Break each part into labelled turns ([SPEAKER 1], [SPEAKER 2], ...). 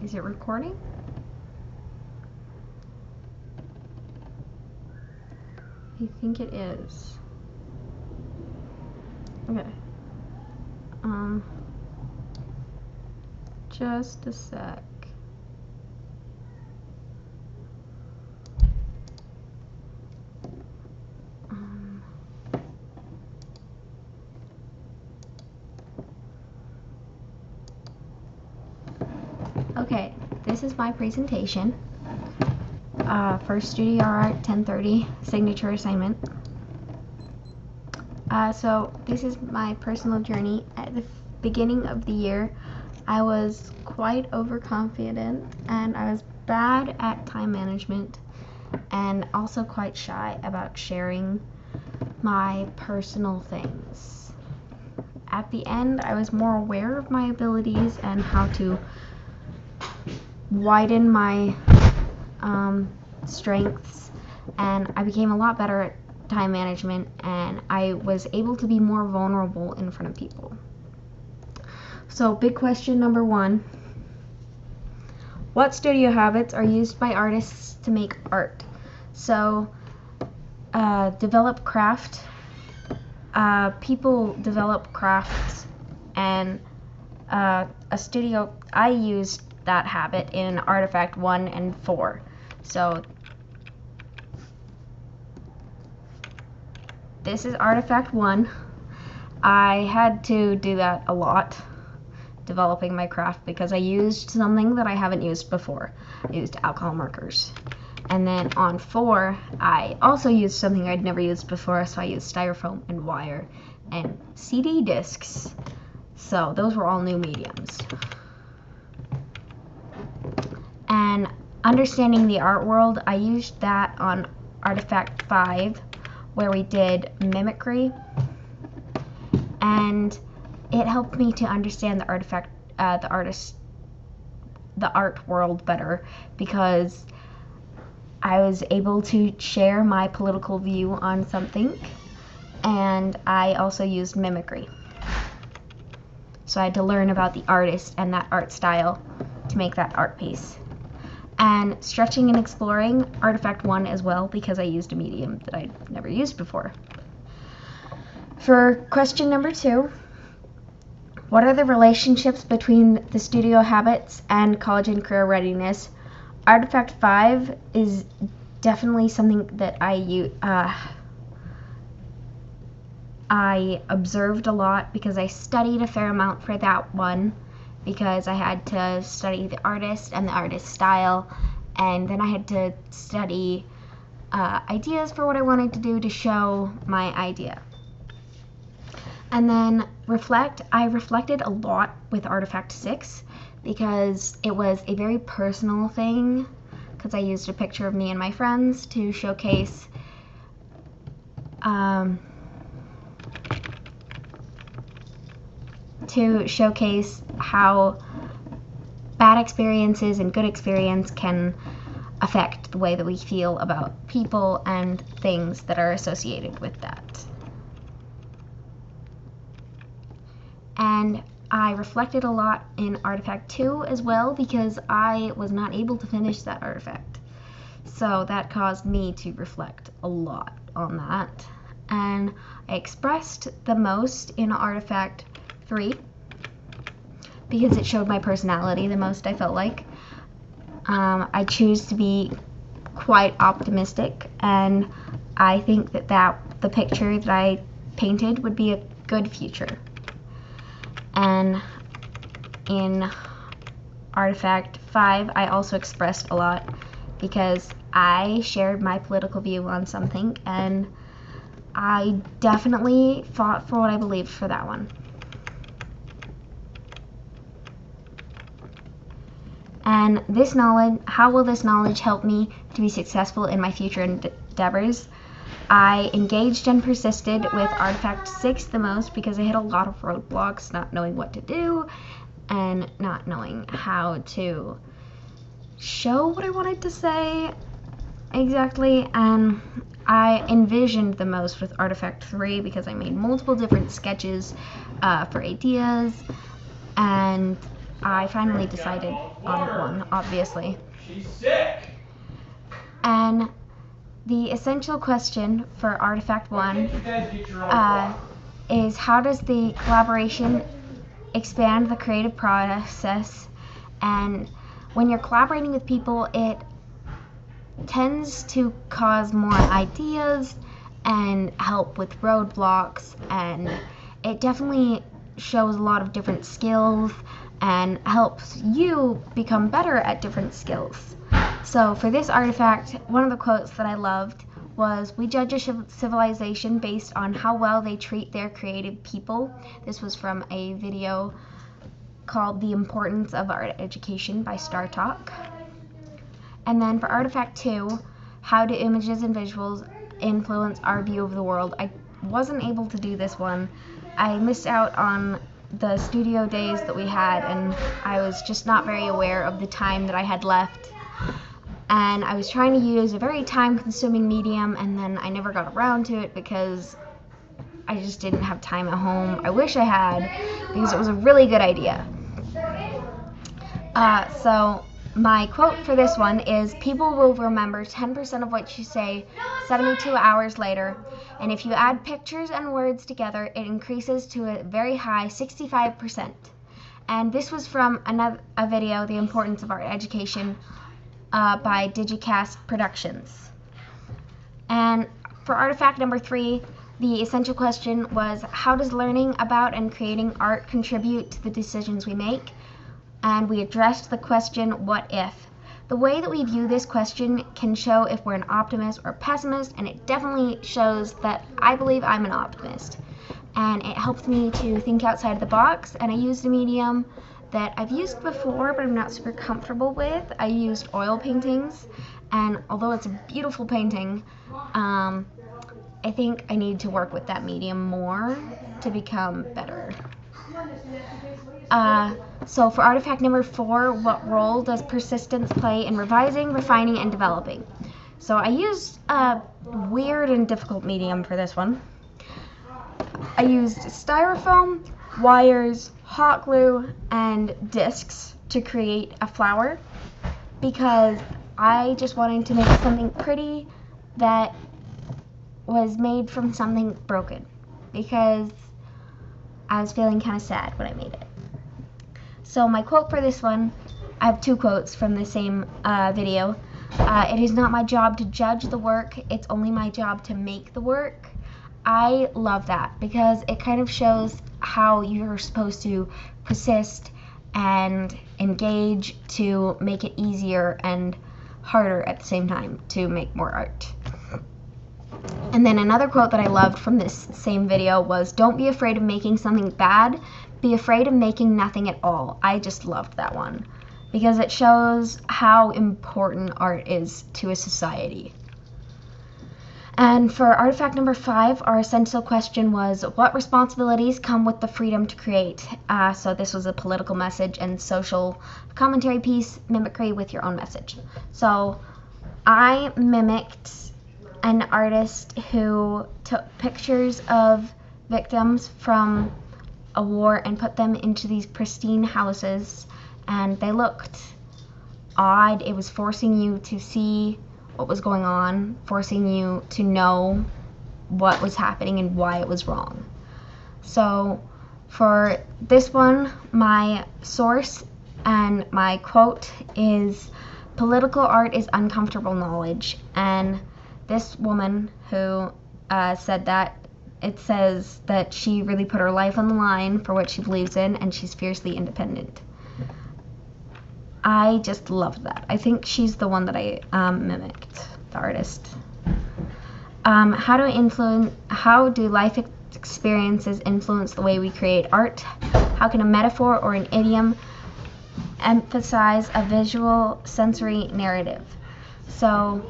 [SPEAKER 1] Is it recording? I think it is. Okay. Just a sec. Okay, this is my presentation for Studio Art 1030 signature assignment. So this is my personal journey. At the beginning of the year, I was quite overconfident and I was bad at time management and also quite shy about sharing my personal things. At the end, I was more aware of my abilities and how to widen my strengths, and I became a lot better at time management, and I was able to be more vulnerable in front of people. So big question number 1, what studio habits are used by artists to make art? So develop craft. People develop crafts, and a studio, I used that habit in Artifact 1 and 4. So this is Artifact 1. I had to do that a lot, developing my craft, because I used something that I haven't used before. I used alcohol markers. And then on 4, I also used something I'd never used before, so I used styrofoam and wire and CD discs. So those were all new mediums. And understanding the art world, I used that on Artifact 5, where we did mimicry, and it helped me to understand the artifact, the art world better, because I was able to share my political view on something, and I also used mimicry. So I had to learn about the artist and that art style to make that art piece. And stretching and exploring, Artifact 1 as well, because I used a medium that I'd never used before. For question number 2, what are the relationships between the studio habits and college and career readiness? Artifact 5 is definitely something that I observed a lot, because I studied a fair amount for that one, because I had to study the artist and the artist style, and then I had to study ideas for what I wanted to do to show my idea. And then reflect. I reflected a lot with Artifact 6 because it was a very personal thing, because I used a picture of me and my friends to showcase how bad experiences and good experience can affect the way that we feel about people and things that are associated with that. And I reflected a lot in Artifact 2 as well, because I was not able to finish that artifact. So that caused me to reflect a lot on that. And I expressed the most in Artifact 3, because it showed my personality the most, I felt like. I choose to be quite optimistic, and I think that the picture that I painted would be a good future. And in Artifact 5, I also expressed a lot, because I shared my political view on something, and I definitely fought for what I believed for that one. And this knowledge, how will this knowledge help me to be successful in my future endeavors? I engaged and persisted with Artifact 6 the most, because I hit a lot of roadblocks, not knowing what to do and not knowing how to show what I wanted to say exactly. And I envisioned the most with Artifact 3, because I made multiple different sketches for ideas, and I finally decided on one, obviously.
[SPEAKER 2] She's sick.
[SPEAKER 1] And the essential question for Artifact 1 is how does the collaboration expand the creative process? And when you're collaborating with people, it tends to cause more ideas and help with roadblocks, and it definitely shows a lot of different skills and helps you become better at different skills. So for this artifact, one of the quotes that I loved was, "We judge a civilization based on how well they treat their creative people." This was from a video called "The Importance of Art Education" by Star Talk. And then for Artifact 2, how do images and visuals influence our view of the world? I wasn't able to do this one. I missed out on the studio days that we had, and I was just not very aware of the time that I had left. And I was trying to use a very time-consuming medium, and then I never got around to it because I just didn't have time at home. I wish I had, because it was a really good idea. So my quote for this one is, "People will remember 10% of what you say 72 hours later, and if you add pictures and words together, it increases to a very high 65%. And this was from a video, "The Importance of Art Education," by Digicast Productions. And for artifact number 3, the essential question was, how does learning about and creating art contribute to the decisions we make? And we addressed the question, what if? The way that we view this question can show if we're an optimist or pessimist, and it definitely shows that I believe I'm an optimist. And it helped me to think outside the box, and I used a medium that I've used before but I'm not super comfortable with. I used oil paintings, and although it's a beautiful painting, I think I need to work with that medium more to become better. So for artifact number 4, what role does persistence play in revising, refining, and developing? So I used a weird and difficult medium for this one. I used styrofoam, wires, hot glue, and discs to create a flower because I just wanted to make something pretty that was made from something broken, because I was feeling kind of sad when I made it. So my quote for this one, I have 2 quotes from the same video. "It is not my job to judge the work, it's only my job to make the work." I love that because it kind of shows how you're supposed to persist and engage to make it easier and harder at the same time to make more art. And then another quote that I loved from this same video was, "Don't be afraid of making something bad, be afraid of making nothing at all." I just loved that one because it shows how important art is to a society. And for artifact number 5, our essential question was, what responsibilities come with the freedom to create? So this was a political message and social commentary piece, mimicry with your own message. So I mimicked an artist who took pictures of victims from a war and put them into these pristine houses, and they looked odd. It was forcing you to see what was going on, forcing you to know what was happening and why it was wrong. So for this one, my source and my quote is, "Political art is uncomfortable knowledge." And this woman who said that, it says that she really put her life on the line for what she believes in, and she's fiercely independent. I just love that. I think she's the one that I mimicked, the artist. How do life experiences influence the way we create art? How can a metaphor or an idiom emphasize a visual sensory narrative? So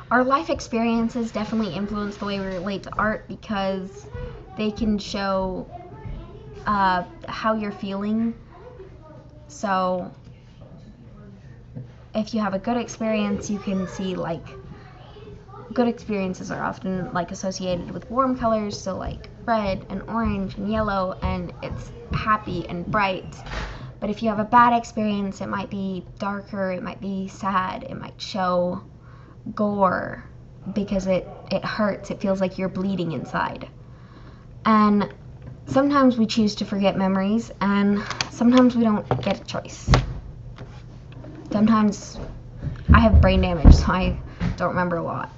[SPEAKER 1] our life experiences definitely influence the way we relate to art because they can show how you're feeling. So if you have a good experience, you can see, like, good experiences are often like associated with warm colors, so like red and orange and yellow, and it's happy and bright. But if you have a bad experience, it might be darker, it might be sad, it might show gore because it hurts, it feels like you're bleeding inside. And sometimes we choose to forget memories, and sometimes we don't get a choice. Sometimes I have brain damage, so I don't remember a lot.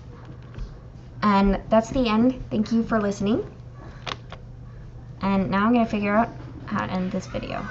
[SPEAKER 1] And that's the end. Thank you for listening. And now I'm going to figure out how to end this video.